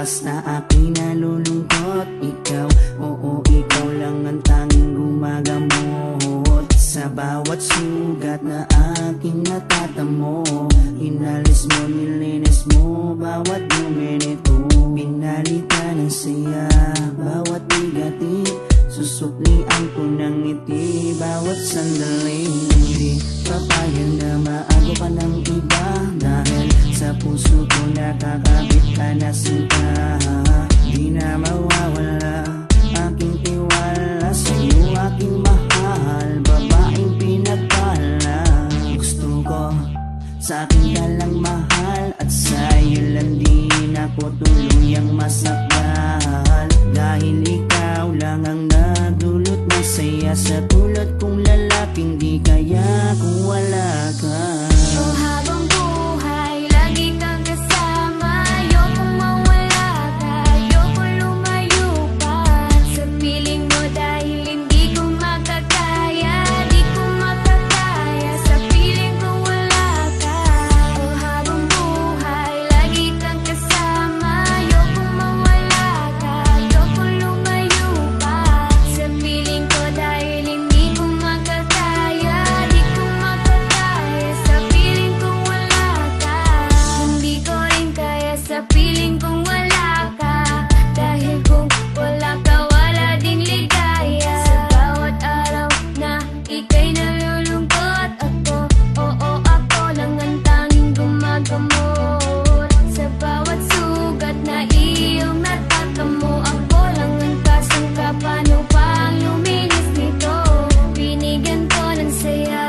oras na aking nalulungkot. Ikaw, oo, ikaw lang ang tanging gumagamot sa bawat sugat na aking natatamo. Inalis mo, nilinis mo bawat minute. Pinalitan ng saya bawat bigatin. Susuklian ko ng ngiti bawat sandali. Hindi papayag na maago ka ng iba, dahil sa puso ko nakakabit ka na sinta. Di na mawawala aking tiwala sa'yo, aking mahal, babaeng pinagpala. Gusto ko sa akin ka lang mahal, at sa'yo lang din ako tuluyang masakal. Dahil ikaw lang ang nagdulot ng saya sa tulad kong lalaking di kaya kung wala ka. Oh, habang buhay, lagi kang kasama. Ayokong mawala ka, ayokong lumayo pa sa piling mo, dahil hindi ko makakaya, di ko makakaya sa piling ko wala ka. Oh, habang buhay, lagi kang kasama. Ayokong mawala ka, ayokong lumayo pa sa piling ko, dahil hindi ko makakaya, di ko makakaya sa piling kong wala ka. Hindi ko rin kaya sa piling kong wala ka, dahil kung wala ka, wala ding ligaya. Sa bawat araw na ika'y nalulungkot, ako, oo, ako lang ang tanging gumagamot sa bawat sugat na iyong natatamo. Ako lang ang kasangka, paano pang luminis nito? Binigyan ko ng saya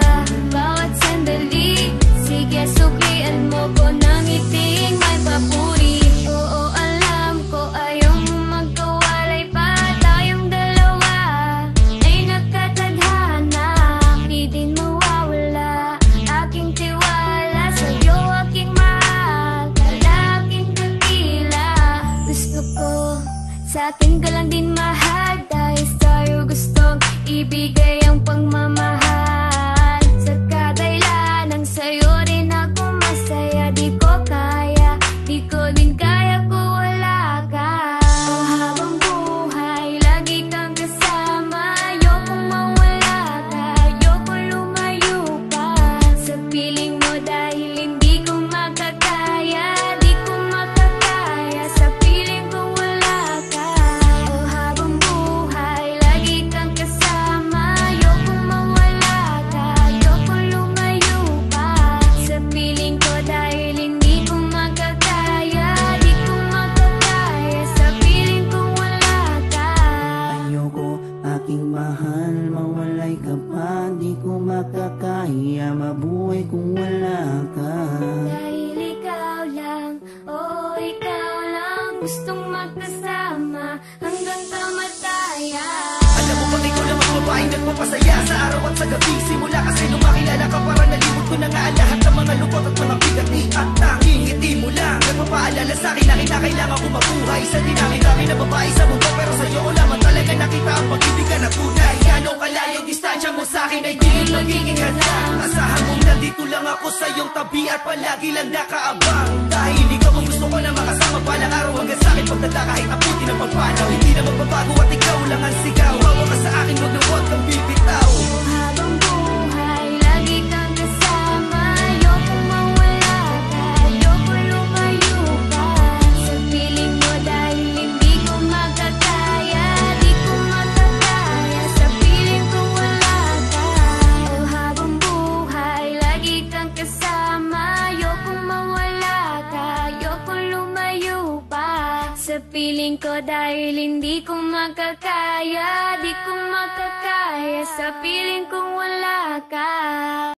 bawat sandali. Sige, suklian mo ko ng iting may papuri. Oo, alam ko ayaw mo magkawalay pa, tayong dalawa ay nagkatadhana. Di din mawawala aking tiwala sa'yo, aking mahal, lalaking dakila. Gusto ko sa akin ka lang din mahal, dahil sa'yo gustong ibigay ang pagmamahal. Sa kadailan ng sa'yo rin ako masaya. Di ko kaya, di ko din kaya kung wala ka. Oh, habang buhay, lagi kang kasama. Ayokong mawala ka, ayokong lumayo pa sa piling mo, dahil hindi ko makakaya, di ko makakaya sa piling ko wala ka. Oh, habang buhay, lagi kang kasama. Ayokong mawala ka, ayokong lumayo pa sa piling ko, dahil hindi ko makakaya, di ko makakaya sa piling ko wala ka. Ayoko, aking mahal, mawalay ka pa. Di ko makakaya mabuhay kung wala ka. Dahil ikaw lang, oh ikaw lang, gustong magkasama hanggang kamatayan. Alam mo bang ikaw lang ang babaeng nagpapasaya sa araw at sa gabi? Simula kasi nung makilala ka, parang nalimot ko na nga lahat ng mga lungkot at mga bigat ni at tanging ngiti mo lang nagpapaalala sa'kin na kinakailangan ko mabuhay sa dinami-dami na babae sa mundo. Pero sa'yo ko lamang talaga nakita ang pag-ibig ka na tunay. Gano'ng kalayo distansya mo sa'kin ay di magiging handa. Asahan mong nandito lang ako sa iyong tabi at palagi lang nakaabang, dahil ikaw ang gusto ko na makasama balang araw hanggang sa'kin pagdada kahit abutin ang pagpanaw. Hindi na magbabago at ikaw lang ang sigaw. Hawa ka sa akin, huwag na huwag kang bibitaw. Oh, habang buhay, lagi kang kasama. Ayokong mawala ka, ayokong lumayo pa sa piling mo, dahil hindi ko makakaya, di ko makakaya sa piling ko wala ka. Oh, habang buhay, lagi kang kasama. Ayokong mawala ka, ayokong lumayo pa sa piling ko, dahil hindi ko makakaya, di ko makakaya sa piling kong wala ka.